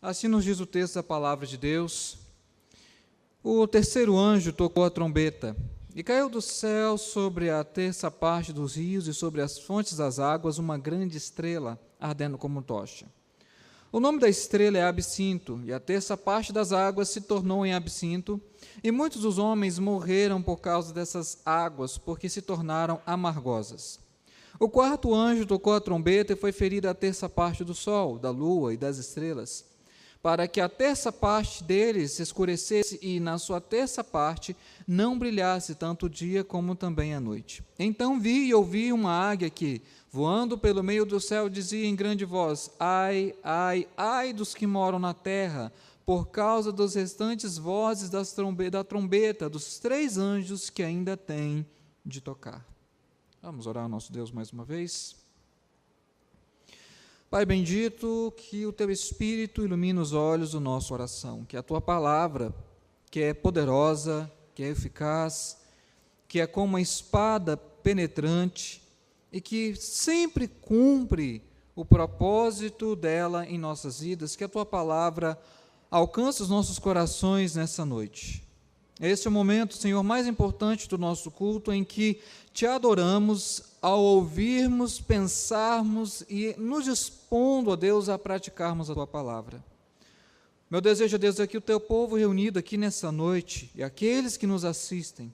Assim nos diz o texto da palavra de Deus. O terceiro anjo tocou a trombeta, e caiu do céu sobre a terça parte dos rios e sobre as fontes das águas uma grande estrela, ardendo como tocha. O nome da estrela é Absinto, e a terça parte das águas se tornou em absinto, e muitos dos homens morreram por causa dessas águas, porque se tornaram amargosas. O quarto anjo tocou a trombeta e foi ferida a terça parte do sol, da lua e das estrelas, para que a terça parte deles se escurecesse e, na sua terça parte, não brilhasse tanto o dia como também a noite. Então vi e ouvi uma águia que, voando pelo meio do céu, dizia em grande voz: Ai, ai, ai dos que moram na terra, por causa das restantes vozes da trombeta dos três anjos que ainda têm de tocar. Vamos orar ao nosso Deus mais uma vez. Pai bendito, que o Teu Espírito ilumine os olhos do nosso oração, que a Tua palavra, que é poderosa, que é eficaz, que é como uma espada penetrante e que sempre cumpre o propósito dela em nossas vidas, que a Tua palavra alcance os nossos corações nessa noite. Este é o momento, Senhor, mais importante do nosso culto, em que Te adoramos ao ouvirmos, pensarmos e nos dispondo, ó Deus, a praticarmos a Tua palavra. Meu desejo, ó Deus, é que o Teu povo reunido aqui nessa noite e aqueles que nos assistem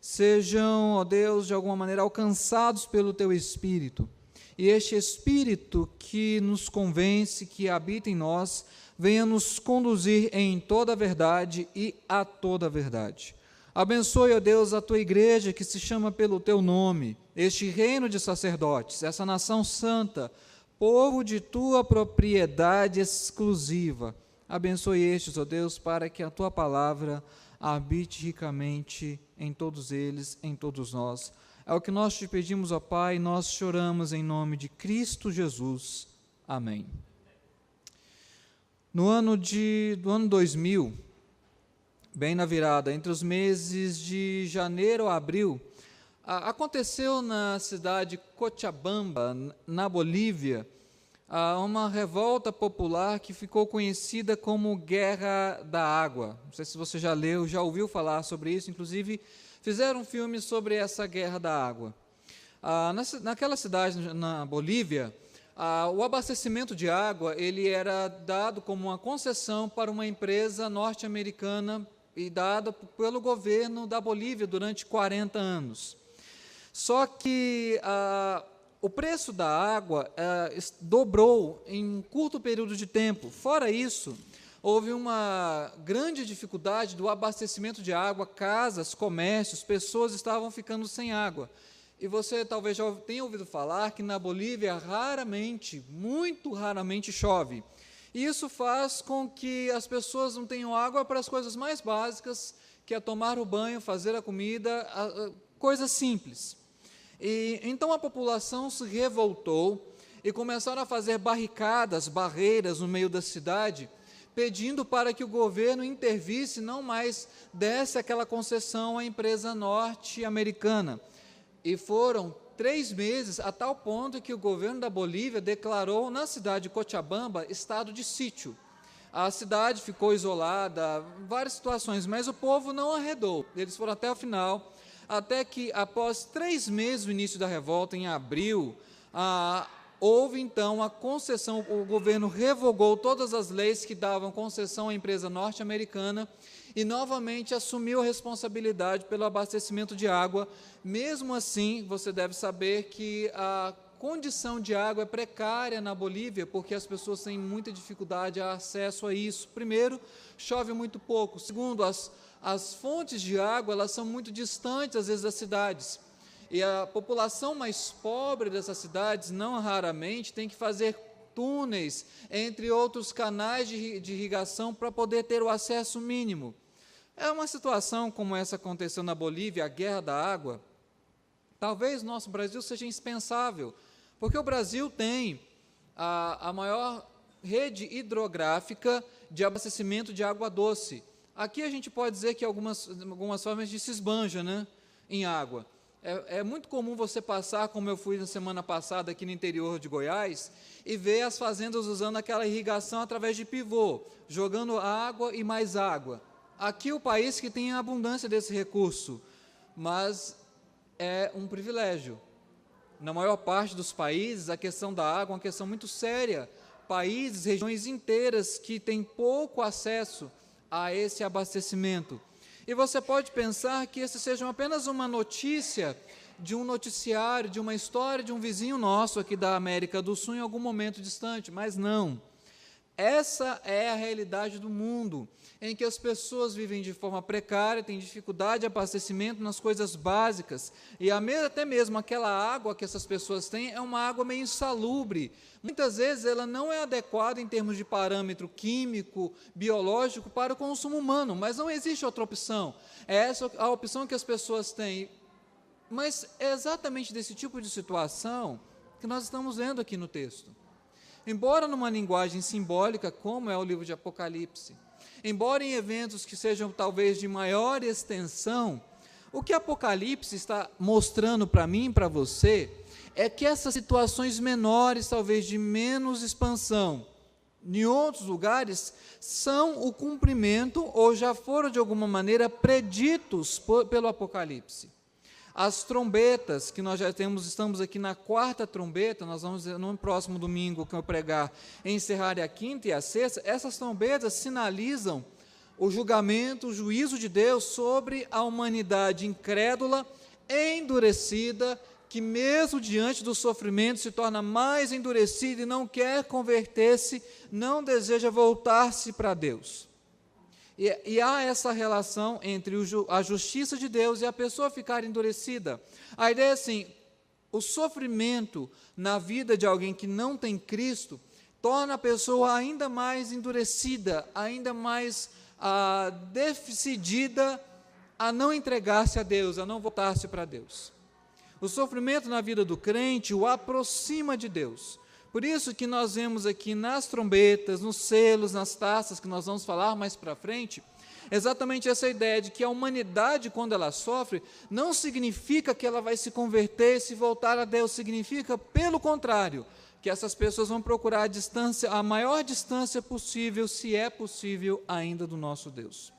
sejam, ó Deus, de alguma maneira alcançados pelo Teu Espírito. E este Espírito que nos convence, que habita em nós, venha nos conduzir em toda a verdade e a toda a verdade. Abençoe, ó Deus, a Tua igreja que se chama pelo Teu nome, este reino de sacerdotes, essa nação santa, povo de Tua propriedade exclusiva. Abençoe estes, ó Deus, para que a Tua palavra habite ricamente em todos eles, em todos nós. É o que nós Te pedimos, ó Pai, nós choramos em nome de Cristo Jesus. Amém. No ano 2000, bem na virada, entre os meses de janeiro a abril, aconteceu na cidade de Cochabamba, na Bolívia, uma revolta popular que ficou conhecida como Guerra da Água. Não sei se você já leu, já ouviu falar sobre isso, inclusive fizeram um filme sobre essa Guerra da Água. Naquela cidade, na Bolívia, o abastecimento de água ele era dado como uma concessão para uma empresa norte-americana e dada pelo governo da Bolívia durante 40 anos. Só que o preço da água dobrou em um curto período de tempo. Fora isso, houve uma grande dificuldade do abastecimento de água, casas, comércios, pessoas estavam ficando sem água. E você talvez já tenha ouvido falar que na Bolívia raramente, muito raramente chove. E isso faz com que as pessoas não tenham água para as coisas mais básicas, que é tomar o banho, fazer a comida, coisas simples. E então a população se revoltou e começaram a fazer barricadas, barreiras no meio da cidade, pedindo para que o governo intervisse, não mais desse aquela concessão à empresa norte-americana. E foram 3 meses, a tal ponto que o governo da Bolívia declarou na cidade de Cochabamba estado de sítio. A cidade ficou isolada, várias situações, mas o povo não arredou. Eles foram até o final, até que após 3 meses do início da revolta, em abril, houve então a concessão, o governo revogou todas as leis que davam concessão à empresa norte-americana e novamente assumiu a responsabilidade pelo abastecimento de água. Mesmo assim, você deve saber que a condição de água é precária na Bolívia, porque as pessoas têm muita dificuldade a acesso a isso. Primeiro, chove muito pouco. Segundo, as fontes de água elas são muito distantes, às vezes, das cidades. E a população mais pobre dessas cidades, não raramente, tem que fazer túneis, entre outros canais de irrigação, para poder ter o acesso mínimo. É uma situação como essa aconteceu na Bolívia, a Guerra da Água. Talvez no nosso Brasil seja impensável, porque o Brasil tem a maior rede hidrográfica de abastecimento de água doce. Aqui a gente pode dizer que algumas formas de se esbanja, né, em água. É muito comum você passar, como eu fui na semana passada aqui no interior de Goiás, e ver as fazendas usando aquela irrigação através de pivô, jogando água e mais água. Aqui o país que tem a abundância desse recurso, mas é um privilégio. Na maior parte dos países, a questão da água é uma questão muito séria. Países, regiões inteiras que têm pouco acesso a esse abastecimento. E você pode pensar que esse seja apenas uma notícia de um noticiário, de uma história de um vizinho nosso aqui da América do Sul em algum momento distante, mas não. Essa é a realidade do mundo, em que as pessoas vivem de forma precária, têm dificuldade de abastecimento nas coisas básicas, e até mesmo aquela água que essas pessoas têm é uma água meio insalubre. Muitas vezes ela não é adequada em termos de parâmetro químico, biológico, para o consumo humano, mas não existe outra opção. É essa a opção que as pessoas têm. Mas é exatamente desse tipo de situação que nós estamos vendo aqui no texto. Embora numa linguagem simbólica, como é o livro de Apocalipse, embora em eventos que sejam talvez de maior extensão, o que Apocalipse está mostrando para mim e para você é que essas situações menores, talvez de menos expansão, em outros lugares, são o cumprimento ou já foram de alguma maneira preditos pelo Apocalipse. As trombetas, que nós já estamos aqui na quarta trombeta, nós vamos, no próximo domingo que eu pregar, encerrar a quinta e a sexta, essas trombetas sinalizam o julgamento, o juízo de Deus sobre a humanidade incrédula, endurecida, que mesmo diante do sofrimento se torna mais endurecida e não quer converter-se, não deseja voltar-se para Deus. E há essa relação entre a justiça de Deus e a pessoa ficar endurecida. A ideia é assim, o sofrimento na vida de alguém que não tem Cristo, torna a pessoa ainda mais endurecida, ainda mais decidida a não entregar-se a Deus, a não voltar-se para Deus. O sofrimento na vida do crente o aproxima de Deus. Por isso que nós vemos aqui nas trombetas, nos selos, nas taças, que nós vamos falar mais para frente, exatamente essa ideia de que a humanidade, quando ela sofre, não significa que ela vai se converter e se voltar a Deus, significa, pelo contrário, que essas pessoas vão procurar a distância, a maior distância possível, se é possível ainda, do nosso Deus.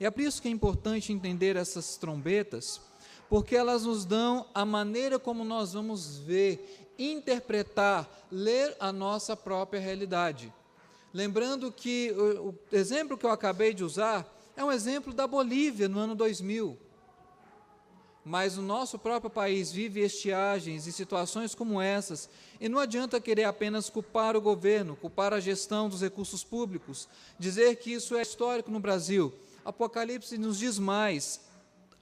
E é por isso que é importante entender essas trombetas, porque elas nos dão a maneira como nós vamos ver, interpretar, ler a nossa própria realidade. Lembrando que o exemplo que eu acabei de usar é um exemplo da Bolívia no ano 2000. Mas o nosso próprio país vive estiagens e situações como essas, e não adianta querer apenas culpar o governo, culpar a gestão dos recursos públicos, dizer que isso é histórico no Brasil. Apocalipse nos diz mais,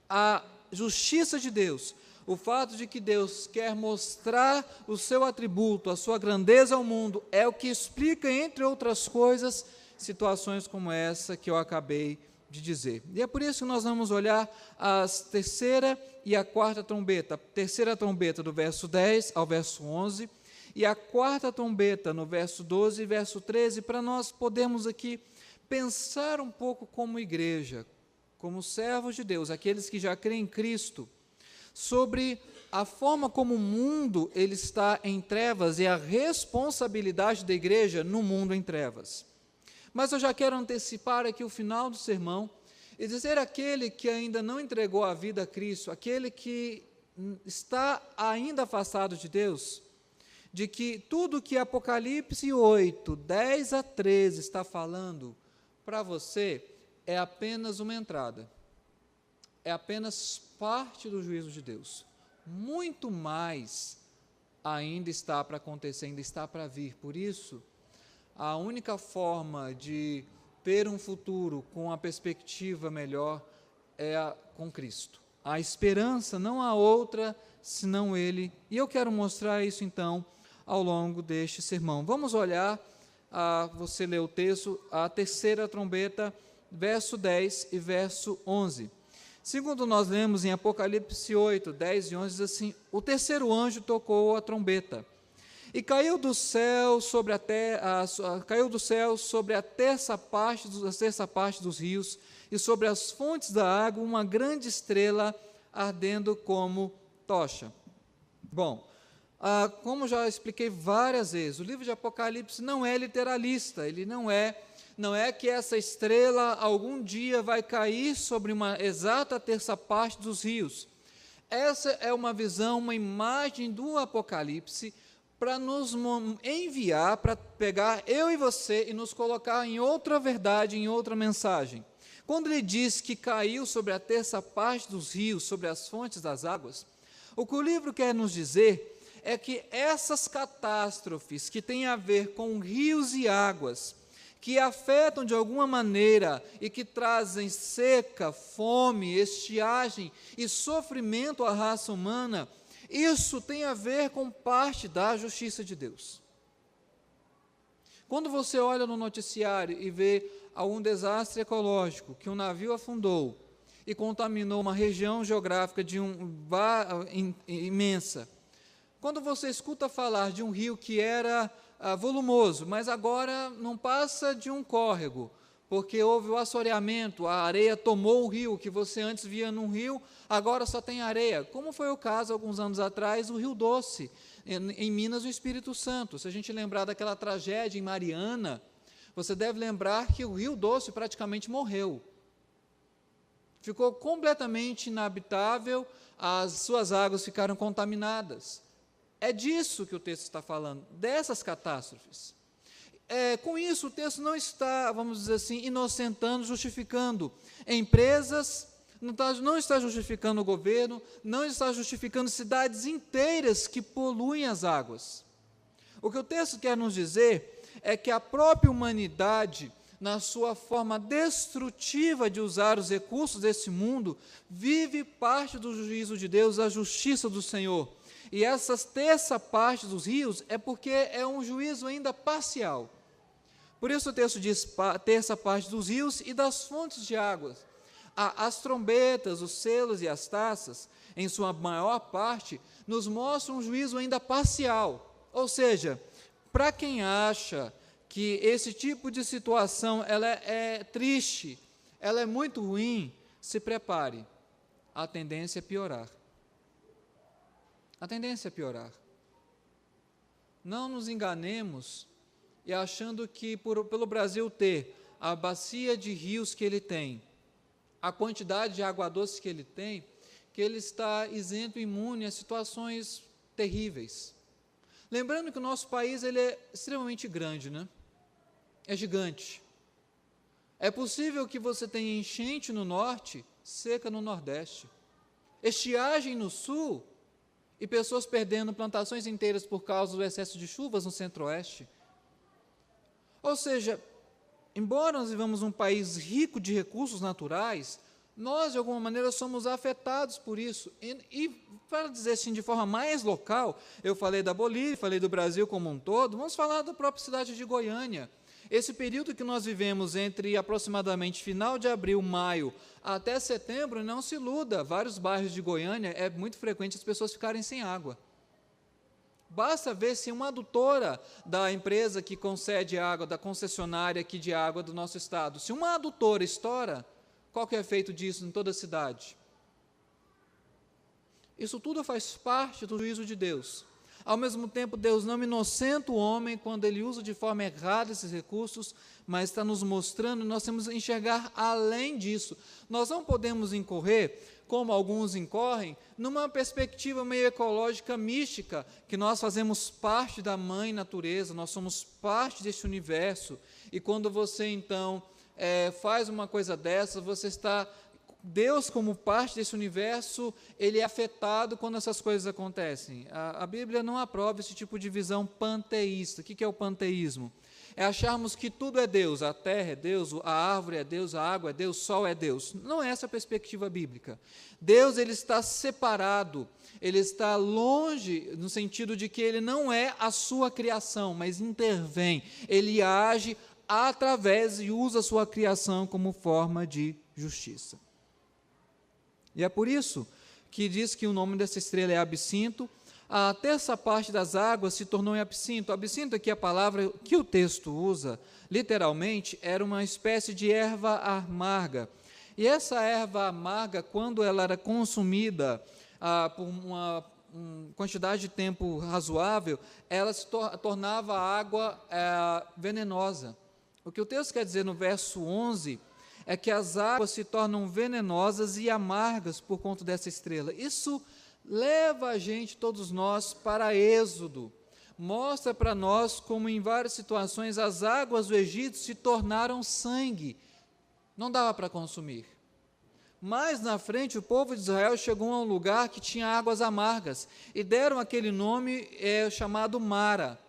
a justiça de Deus, o fato de que Deus quer mostrar o seu atributo, a sua grandeza ao mundo, é o que explica, entre outras coisas, situações como essa que eu acabei de dizer. E é por isso que nós vamos olhar a terceira e a quarta trombeta. A terceira trombeta do verso 10 ao verso 11, e a quarta trombeta no verso 12 e verso 13, para nós podermos aqui pensar um pouco como igreja, como servos de Deus, aqueles que já creem em Cristo, sobre a forma como o mundo ele está em trevas e a responsabilidade da igreja no mundo em trevas. Mas eu já quero antecipar aqui o final do sermão e dizer àquele que ainda não entregou a vida a Cristo, aquele que está ainda afastado de Deus, de que tudo que Apocalipse 8, 10 a 13 está falando para você é apenas uma entrada, é apenas parte do juízo de Deus. Muito mais ainda está para acontecer, ainda está para vir. Por isso, a única forma de ter um futuro com a perspectiva melhor é com Cristo. A esperança, não há outra senão Ele. E eu quero mostrar isso então ao longo deste sermão. Vamos olhar, você lê o texto, a terceira trombeta, verso 10 e verso 11. Segundo nós lemos em Apocalipse 8, 10 e 11, diz assim, o terceiro anjo tocou a trombeta, e caiu do céu sobre a terça parte dos rios, e sobre as fontes da água uma grande estrela ardendo como tocha. Bom, como já expliquei várias vezes, o livro de Apocalipse não é literalista, ele não é que essa estrela algum dia vai cair sobre uma exata terça parte dos rios. Essa é uma visão, uma imagem do Apocalipse para nos enviar, para pegar eu e você e nos colocar em outra verdade, em outra mensagem. Quando ele diz que caiu sobre a terça parte dos rios, sobre as fontes das águas, o que o livro quer nos dizer é que essas catástrofes que têm a ver com rios e águas, que afetam de alguma maneira e que trazem seca, fome, estiagem e sofrimento à raça humana, isso tem a ver com parte da justiça de Deus. Quando você olha no noticiário e vê algum desastre ecológico, que um navio afundou e contaminou uma região geográfica imensa, quando você escuta falar de um rio que era volumoso, mas agora não passa de um córrego, porque houve o assoreamento, a areia tomou o rio, que você antes via num rio, agora só tem areia, como foi o caso, alguns anos atrás, do Rio Doce, em Minas, no Espírito Santo. Se a gente lembrar daquela tragédia em Mariana, você deve lembrar que o Rio Doce praticamente morreu. Ficou completamente inabitável, as suas águas ficaram contaminadas. É disso que o texto está falando, dessas catástrofes. Com isso, o texto não está, vamos dizer assim, inocentando, justificando empresas, não está justificando o governo, não está justificando cidades inteiras que poluem as águas. O que o texto quer nos dizer é que a própria humanidade, na sua forma destrutiva de usar os recursos desse mundo, vive parte do juízo de Deus, a justiça do Senhor. E essa terça parte dos rios é porque é um juízo ainda parcial. Por isso o texto diz terça parte dos rios e das fontes de águas. As trombetas, os selos e as taças, em sua maior parte, nos mostram um juízo ainda parcial. Ou seja, para quem acha que esse tipo de situação ela é triste, ela é muito ruim, se prepare. A tendência é piorar. A tendência é piorar. Não nos enganemos e achando que pelo Brasil ter a bacia de rios que ele tem, a quantidade de água doce que ele tem, que ele está isento, imune a situações terríveis. Lembrando que o nosso país ele é extremamente grande, né? É gigante. É possível que você tenha enchente no norte, seca no nordeste, estiagem no sul, e pessoas perdendo plantações inteiras por causa do excesso de chuvas no centro-oeste. Ou seja, embora nós vivamos num país rico de recursos naturais, nós, de alguma maneira, somos afetados por isso. E para dizer assim, de forma mais local, eu falei da Bolívia, falei do Brasil como um todo, vamos falar da própria cidade de Goiânia. Esse período que nós vivemos entre aproximadamente final de abril, maio, até setembro, não se iluda, vários bairros de Goiânia, é muito frequente as pessoas ficarem sem água. Basta ver se uma adutora da empresa que concede água, da concessionária aqui de água do nosso estado, se uma adutora estoura, qual que é o efeito disso em toda a cidade? Isso tudo faz parte do juízo de Deus. Ao mesmo tempo, Deus não inocenta o homem quando ele usa de forma errada esses recursos, mas está nos mostrando, nós temos que enxergar além disso. Nós não podemos incorrer, como alguns incorrem, numa perspectiva meio ecológica mística, que nós fazemos parte da mãe natureza, nós somos parte deste universo, e quando você, então, faz uma coisa dessa, você está... Deus, como parte desse universo, ele é afetado quando essas coisas acontecem. A Bíblia não aprova esse tipo de visão panteísta. O que é o panteísmo? É acharmos que tudo é Deus, a terra é Deus, a árvore é Deus, a água é Deus, o sol é Deus. Não é essa a perspectiva bíblica. Deus ele está separado, ele está longe, no sentido de que ele não é a sua criação, mas intervém. Ele age através e usa a sua criação como forma de justiça. E é por isso que diz que o nome dessa estrela é absinto. A terça parte das águas se tornou em absinto. Absinto aqui, a palavra que o texto usa, literalmente, era uma espécie de erva amarga. E essa erva amarga, quando ela era consumida por uma quantidade de tempo razoável, ela se tornava água venenosa. O que o texto quer dizer no verso 11 é que as águas se tornam venenosas e amargas por conta dessa estrela. Isso leva a gente, todos nós, para Êxodo. Mostra para nós como em várias situações as águas do Egito se tornaram sangue. Não dava para consumir. Mais na frente, o povo de Israel chegou a um lugar que tinha águas amargas e deram aquele nome chamado Mara.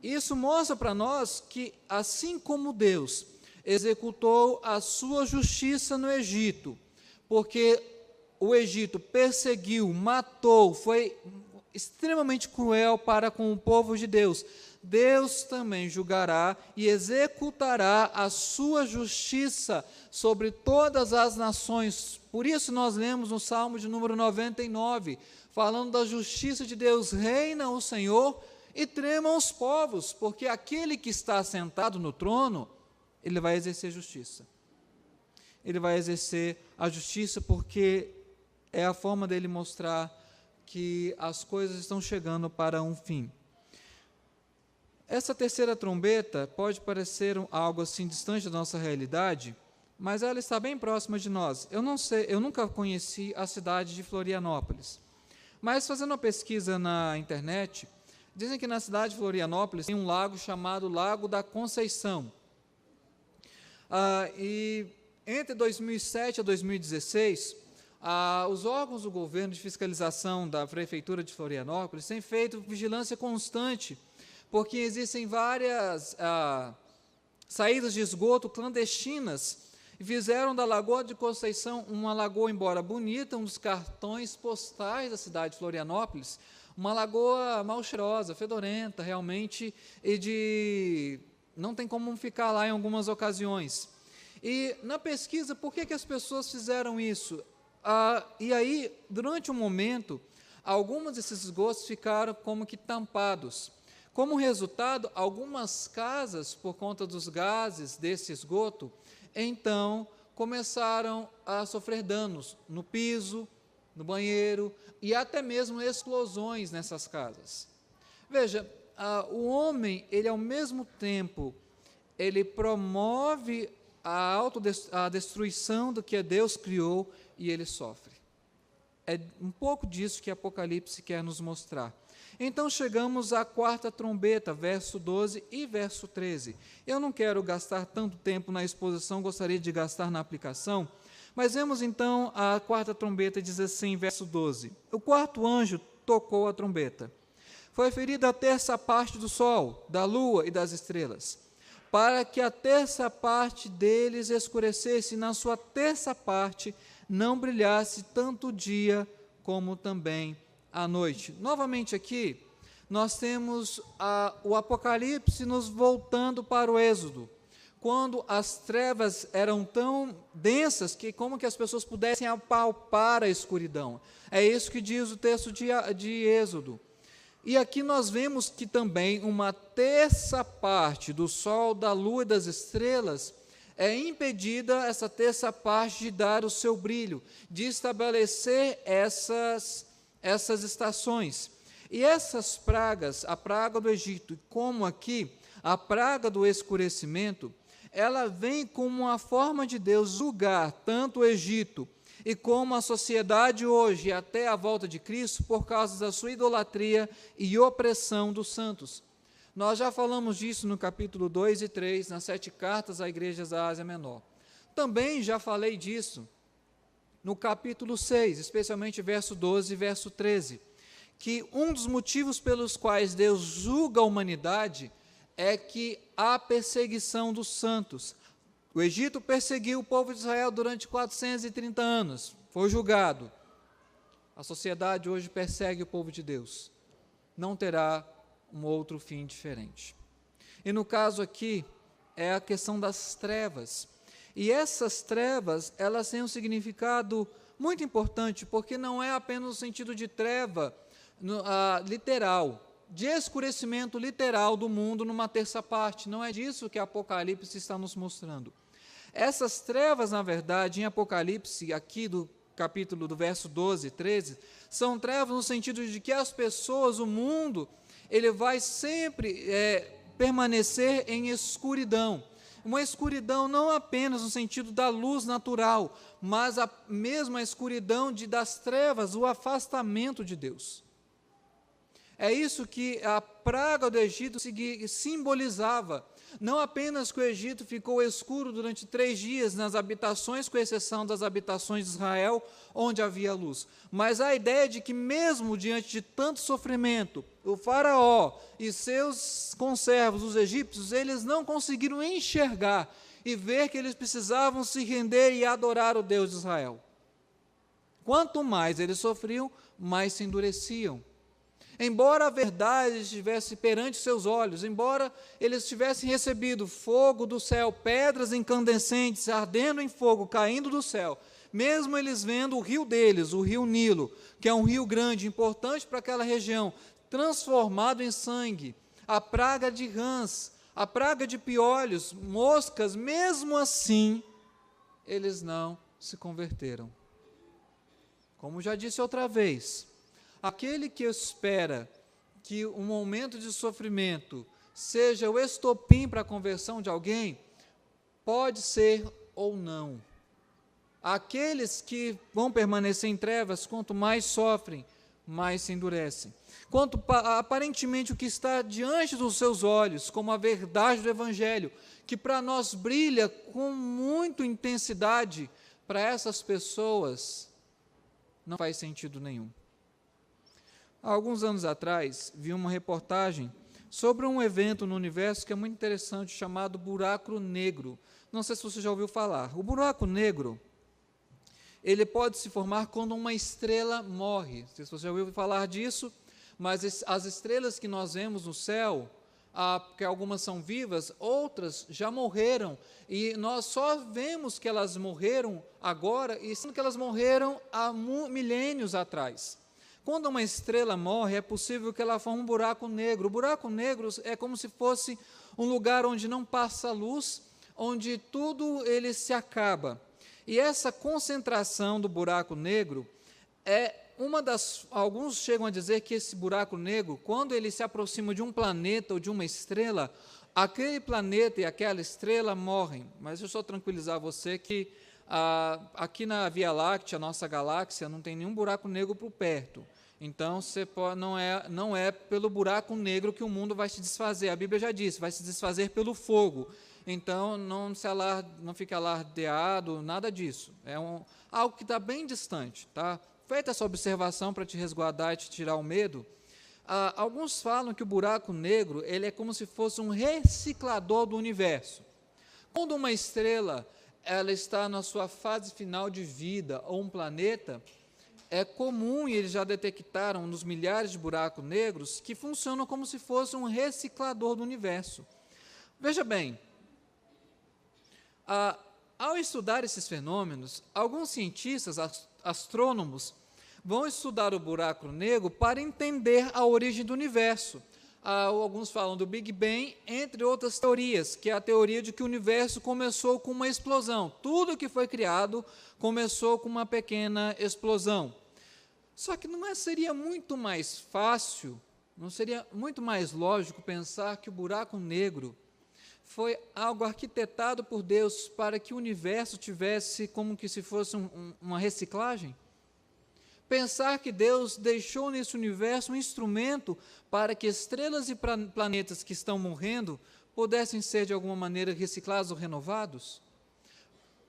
Isso mostra para nós que, assim como Deus executou a sua justiça no Egito, porque o Egito perseguiu, matou, foi extremamente cruel para com o povo de Deus, Deus também julgará e executará a sua justiça sobre todas as nações. Por isso nós lemos no Salmo de número 99, falando da justiça de Deus: reina o Senhor e tremam os povos, porque aquele que está sentado no trono, ele vai exercer justiça. Ele vai exercer a justiça porque é a forma dele mostrar que as coisas estão chegando para um fim. Essa terceira trombeta pode parecer algo assim distante da nossa realidade, mas ela está bem próxima de nós. Eu não sei, eu nunca conheci a cidade de Florianópolis, mas fazendo uma pesquisa na internet, dizem que na cidade de Florianópolis tem um lago chamado Lago da Conceição. E entre 2007 a 2016, os órgãos do governo de fiscalização da Prefeitura de Florianópolis têm feito vigilância constante, porque existem várias saídas de esgoto clandestinas, e fizeram da Lagoa de Conceição uma lagoa, embora bonita, um dos cartões postais da cidade de Florianópolis, uma lagoa mal cheirosa, fedorenta, realmente, e não tem como ficar lá em algumas ocasiões. E na pesquisa, por que as pessoas fizeram isso? E aí, durante um momento, alguns desses esgotos ficaram como que tampados. Como resultado, algumas casas, por conta dos gases desse esgoto, então começaram a sofrer danos no piso, no banheiro, e até mesmo explosões nessas casas. Veja, o homem, ele ao mesmo tempo, ele promove a destruição do que Deus criou, e ele sofre. É um pouco disso que Apocalipse quer nos mostrar. Então chegamos à quarta trombeta, verso 12 e verso 13. Eu não quero gastar tanto tempo na exposição, gostaria de gastar na aplicação, mas vemos então a quarta trombeta, diz assim, verso 12. O quarto anjo tocou a trombeta. Foi ferida a terça parte do sol, da lua e das estrelas, para que a terça parte deles escurecesse, e na sua terça parte não brilhasse tanto o dia como também a noite. Novamente aqui, nós temos o Apocalipse nos voltando para o Êxodo, quando as trevas eram tão densas que como que as pessoas pudessem apalpar a escuridão. É isso que diz o texto de Êxodo. E aqui nós vemos que também uma terça parte do sol, da lua e das estrelas é impedida, essa terça parte, de dar o seu brilho, de estabelecer essas estações. E essas pragas, a praga do Egito, como aqui, a praga do escurecimento, ela vem como uma forma de Deus julgar tanto o Egito e como a sociedade hoje, até a volta de Cristo, por causa da sua idolatria e opressão dos santos. Nós já falamos disso no capítulo 2 e 3, nas 7 cartas à igrejas da Ásia Menor. Também já falei disso no capítulo 6, especialmente verso 12 e verso 13, que um dos motivos pelos quais Deus julga a humanidade é que há perseguição dos santos. O Egito perseguiu o povo de Israel durante 430 anos, foi julgado. A sociedade hoje persegue o povo de Deus. Não terá um outro fim diferente. E no caso aqui, é a questão das trevas. E essas trevas, elas têm um significado muito importante, porque não é apenas o sentido de treva literal, de escurecimento literal do mundo numa terça parte. Não é disso que Apocalipse está nos mostrando. Essas trevas, na verdade, em Apocalipse, aqui do capítulo do verso 12 e 13, são trevas no sentido de que as pessoas, o mundo, ele vai sempre permanecer em escuridão. Uma escuridão não apenas no sentido da luz natural, mas a mesma escuridão das trevas, o afastamento de Deus. É isso que a praga do Egito simbolizava. Não apenas que o Egito ficou escuro durante 3 dias nas habitações, com exceção das habitações de Israel, onde havia luz, mas a ideia de que mesmo diante de tanto sofrimento, o faraó e seus conservos, os egípcios, eles não conseguiram enxergar e ver que eles precisavam se render e adorar o Deus de Israel. Quanto mais eles sofriam, mais se endureciam. Embora a verdade estivesse perante seus olhos, embora eles tivessem recebido fogo do céu, pedras incandescentes ardendo em fogo, caindo do céu, mesmo eles vendo o rio deles, o rio Nilo, que é um rio grande, importante para aquela região, transformado em sangue, a praga de rãs, a praga de piolhos, moscas, mesmo assim, eles não se converteram. Como já disse outra vez, aquele que espera que um momento de sofrimento seja o estopim para a conversão de alguém, pode ser ou não. Aqueles que vão permanecer em trevas, quanto mais sofrem, mais se endurecem. Quanto aparentemente o que está diante dos seus olhos, como a verdade do Evangelho, que para nós brilha com muita intensidade, para essas pessoas não faz sentido nenhum. Há alguns anos atrás, vi uma reportagem sobre um evento no universo que é muito interessante, chamado buraco negro. Não sei se você já ouviu falar. O buraco negro, ele pode se formar quando uma estrela morre. Não sei se você já ouviu falar disso, mas as estrelas que nós vemos no céu, porque algumas são vivas, outras já morreram, e nós só vemos que elas morreram agora, e sendo que elas morreram há milênios atrás. Quando uma estrela morre, é possível que ela forme um buraco negro. O buraco negro é como se fosse um lugar onde não passa luz, onde tudo ele se acaba. E essa concentração do buraco negro é alguns chegam a dizer que esse buraco negro, quando ele se aproxima de um planeta ou de uma estrela, aquele planeta e aquela estrela morrem. Mas eu só tranquilizar você que aqui na Via Láctea, nossa galáxia, não tem nenhum buraco negro por perto. Então, não é pelo buraco negro que o mundo vai se desfazer. A Bíblia já disse, vai se desfazer pelo fogo. Então, não fica alardeado, nada disso. É algo que está bem distante. Tá? Feita essa observação para te resguardar e te tirar o medo, alguns falam que o buraco negro ele é como se fosse um reciclador do universo. Quando uma estrela ela está na sua fase final de vida, ou um planeta, é comum, e eles já detectaram nos milhares de buracos negros, que funcionam como se fosse um reciclador do universo. Veja bem, ao estudar esses fenômenos, alguns cientistas, astrônomos, vão estudar o buraco negro para entender a origem do universo. Alguns falam do Big Bang, entre outras teorias, que é a teoria de que o universo começou com uma explosão. Tudo que foi criado começou com uma pequena explosão. Só que seria muito mais fácil, não seria muito mais lógico pensar que o buraco negro foi algo arquitetado por Deus para que o universo tivesse como que se fosse uma reciclagem? Pensar que Deus deixou nesse universo um instrumento para que estrelas e planetas que estão morrendo pudessem ser de alguma maneira reciclados ou renovados?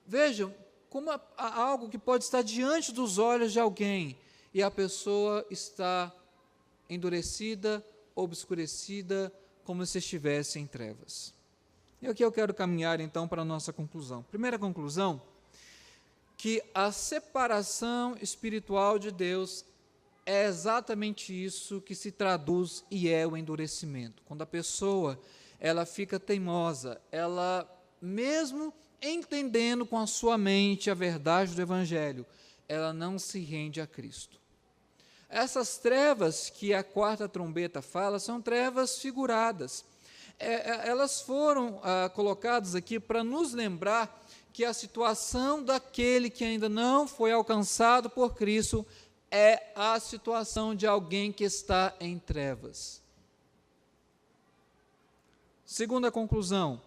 Vejam, como há algo que pode estar diante dos olhos de alguém e a pessoa está endurecida, obscurecida, como se estivesse em trevas. E aqui eu quero caminhar então para a nossa conclusão. Primeira conclusão, que a separação espiritual de Deus é exatamente isso que se traduz e é o endurecimento. Quando a pessoa ela fica teimosa, ela mesmo entendendo com a sua mente a verdade do Evangelho, ela não se rende a Cristo. Essas trevas que a quarta trombeta fala são trevas figuradas. elas foram colocadas aqui para nos lembrar que a situação daquele que ainda não foi alcançado por Cristo é a situação de alguém que está em trevas. Segunda conclusão,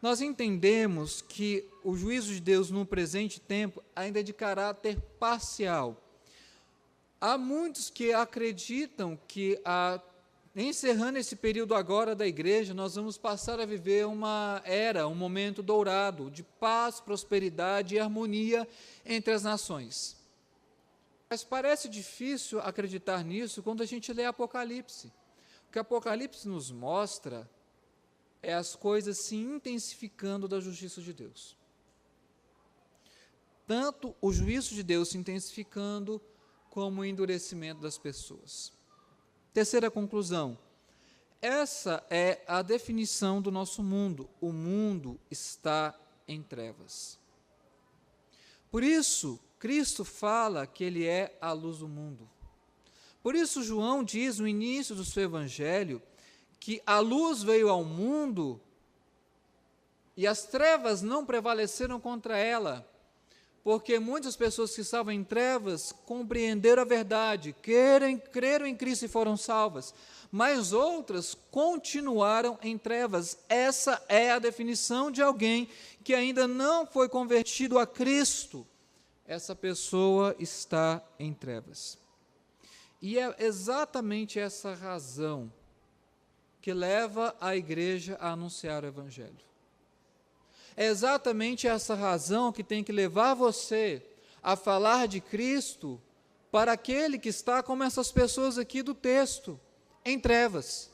nós entendemos que o juízo de Deus no presente tempo ainda é de caráter parcial. Há muitos que acreditam que, encerrando esse período agora da igreja, nós vamos passar a viver uma era, um momento dourado, de paz, prosperidade e harmonia entre as nações. Mas parece difícil acreditar nisso quando a gente lê Apocalipse. O que Apocalipse nos mostra é as coisas se intensificando da justiça de Deus. Tanto o juízo de Deus se intensificando, como o endurecimento das pessoas. Terceira conclusão, essa é a definição do nosso mundo. O mundo está em trevas. Por isso, Cristo fala que Ele é a luz do mundo. Por isso, João diz no início do seu evangelho que a luz veio ao mundo e as trevas não prevaleceram contra ela, porque muitas pessoas que estavam em trevas compreenderam a verdade, creram em Cristo e foram salvas, mas outras continuaram em trevas. Essa é a definição de alguém que ainda não foi convertido a Cristo. Essa pessoa está em trevas. E é exatamente essa razão que leva a igreja a anunciar o Evangelho. É exatamente essa razão que tem que levar você a falar de Cristo para aquele que está como essas pessoas aqui do texto, em trevas,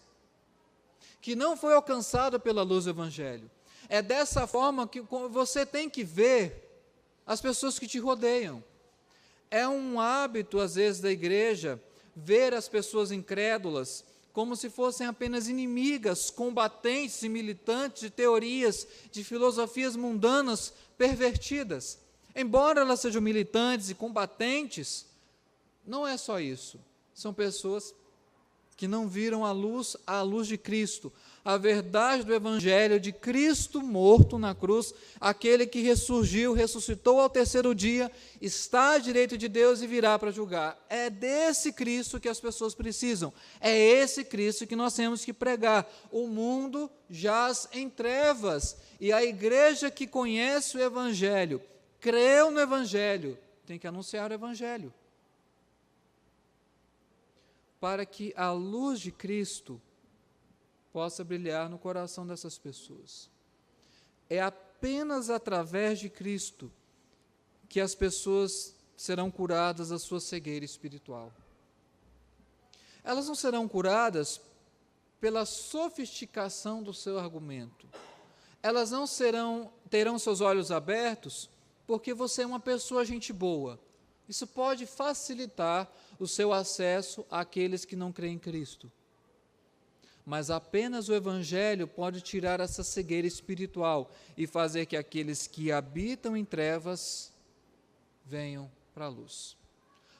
que não foi alcançado pela luz do Evangelho. É dessa forma que você tem que ver as pessoas que te rodeiam. É um hábito, às vezes, da igreja, ver as pessoas incrédulas como se fossem apenas inimigas, combatentes e militantes de teorias, de filosofias mundanas pervertidas. Embora elas sejam militantes e combatentes, não é só isso. São pessoas que não viram a luz de Cristo, a verdade do Evangelho de Cristo morto na cruz, aquele que ressurgiu, ressuscitou ao terceiro dia, está à direita de Deus e virá para julgar. É desse Cristo que as pessoas precisam, é esse Cristo que nós temos que pregar. O mundo jaz em trevas, e a igreja que conhece o Evangelho, creu no Evangelho, tem que anunciar o Evangelho, para que a luz de Cristo possa brilhar no coração dessas pessoas. É apenas através de Cristo que as pessoas serão curadas da sua cegueira espiritual. Elas não serão curadas pela sofisticação do seu argumento. Elas não terão seus olhos abertos porque você é uma pessoa gente boa. Isso pode facilitar o seu acesso àqueles que não creem em Cristo. Mas apenas o Evangelho pode tirar essa cegueira espiritual e fazer que aqueles que habitam em trevas venham para a luz.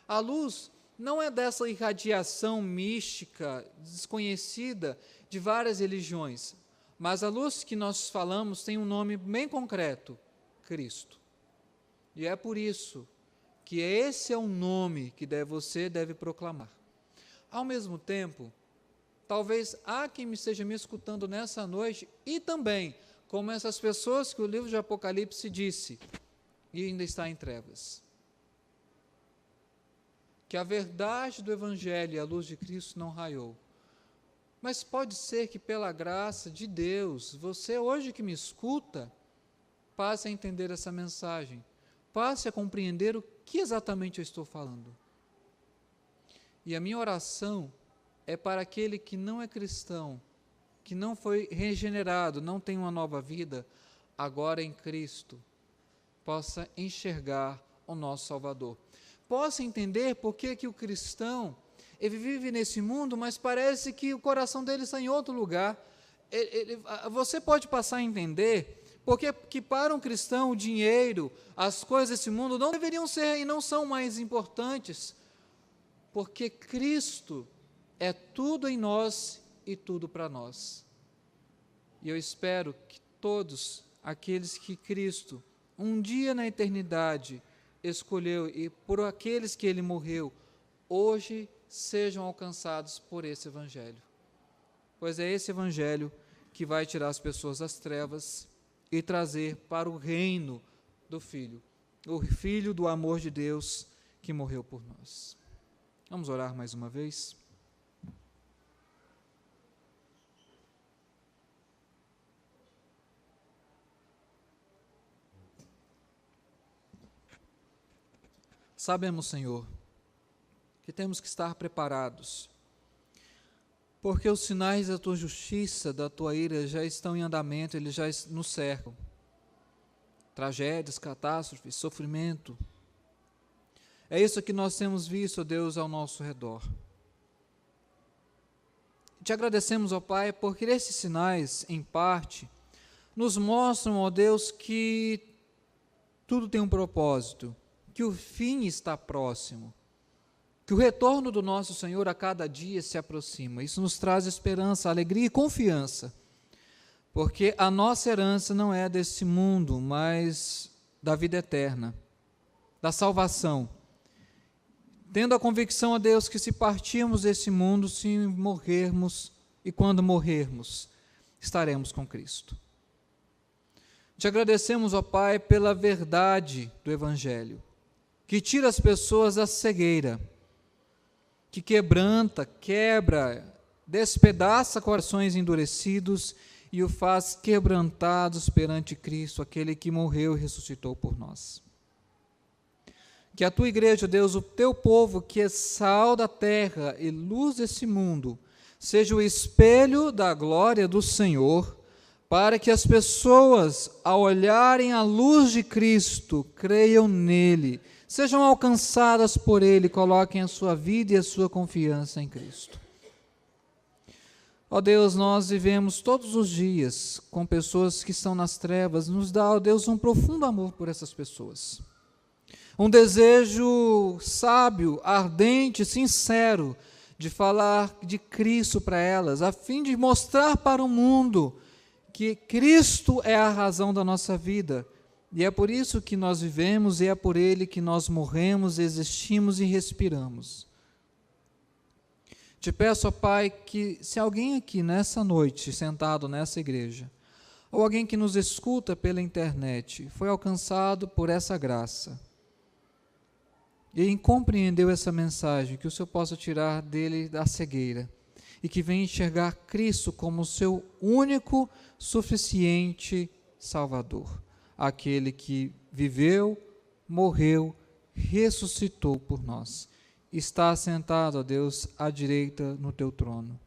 A luz não é dessa irradiação mística, desconhecida de várias religiões, mas a luz que nós falamos tem um nome bem concreto: Cristo. E é por isso que esse é o nome que você deve proclamar. Ao mesmo tempo, talvez há quem esteja me escutando nessa noite, e também, como essas pessoas que o livro de Apocalipse disse, e ainda está em trevas. Que a verdade do Evangelho e a luz de Cristo não raiou. Mas pode ser que pela graça de Deus, você hoje que me escuta, passe a entender essa mensagem, passe a compreender o que exatamente eu estou falando. E a minha oração é para aquele que não é cristão, que não foi regenerado, não tem uma nova vida, agora em Cristo, possa enxergar o nosso Salvador. Possa entender por que o cristão, ele vive nesse mundo, mas parece que o coração dele está em outro lugar. Você pode passar a entender porque que para um cristão o dinheiro, as coisas desse mundo não deveriam ser e não são mais importantes, porque Cristo é tudo em nós e tudo para nós. E eu espero que todos aqueles que Cristo, um dia na eternidade, escolheu, e por aqueles que Ele morreu, hoje sejam alcançados por esse Evangelho. Pois é esse Evangelho que vai tirar as pessoas das trevas e trazer para o reino do Filho, o Filho do amor de Deus que morreu por nós. Vamos orar mais uma vez? Sabemos, Senhor, que temos que estar preparados, porque os sinais da Tua justiça, da Tua ira já estão em andamento, eles já nos cercam. Tragédias, catástrofes, sofrimento. É isso que nós temos visto, ó Deus, ao nosso redor. Te agradecemos, ó Pai, porque esses sinais, em parte, nos mostram, ó Deus, que tudo tem um propósito, que o fim está próximo, que o retorno do nosso Senhor a cada dia se aproxima. Isso nos traz esperança, alegria e confiança, porque a nossa herança não é desse mundo, mas da vida eterna, da salvação. Tendo a convicção, ó Deus, que se partirmos desse mundo, se morrermos, e quando morrermos, estaremos com Cristo. Te agradecemos, ó Pai, pela verdade do Evangelho, que tira as pessoas da cegueira, que quebranta, quebra, despedaça corações endurecidos e o faz quebrantados perante Cristo, aquele que morreu e ressuscitou por nós. Que a Tua igreja, Deus, o Teu povo, que é sal da terra e luz desse mundo, seja o espelho da glória do Senhor, para que as pessoas, ao olharem a luz de Cristo, creiam nele, sejam alcançadas por Ele, coloquem a sua vida e a sua confiança em Cristo. Ó Deus, nós vivemos todos os dias com pessoas que estão nas trevas, nos dá, ó Deus, um profundo amor por essas pessoas. Um desejo sábio, ardente, sincero, de falar de Cristo para elas, a fim de mostrar para o mundo que Cristo é a razão da nossa vida. E é por isso que nós vivemos, e é por Ele que nós morremos, existimos e respiramos. Te peço, ó Pai, que se alguém aqui nessa noite, sentado nessa igreja, ou alguém que nos escuta pela internet, foi alcançado por essa graça, e compreendeu essa mensagem, que o Senhor possa tirar dele da cegueira, e que venha enxergar Cristo como o seu único, suficiente Salvador. Aquele que viveu, morreu, ressuscitou por nós. Está sentado, ó Deus, à direita no Teu trono.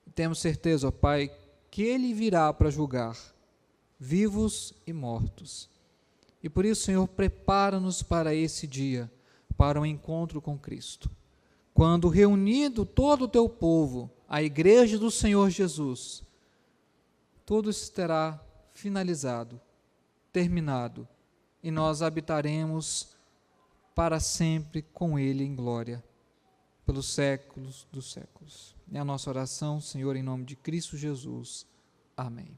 E temos certeza, ó Pai, que Ele virá para julgar vivos e mortos. E por isso, Senhor, prepara-nos para esse dia, para o encontro com Cristo. Quando reunido todo o Teu povo, a igreja do Senhor Jesus, tudo terá finalizado, terminado, e nós habitaremos para sempre com Ele em glória, pelos séculos dos séculos. É a nossa oração, Senhor, em nome de Cristo Jesus. Amém.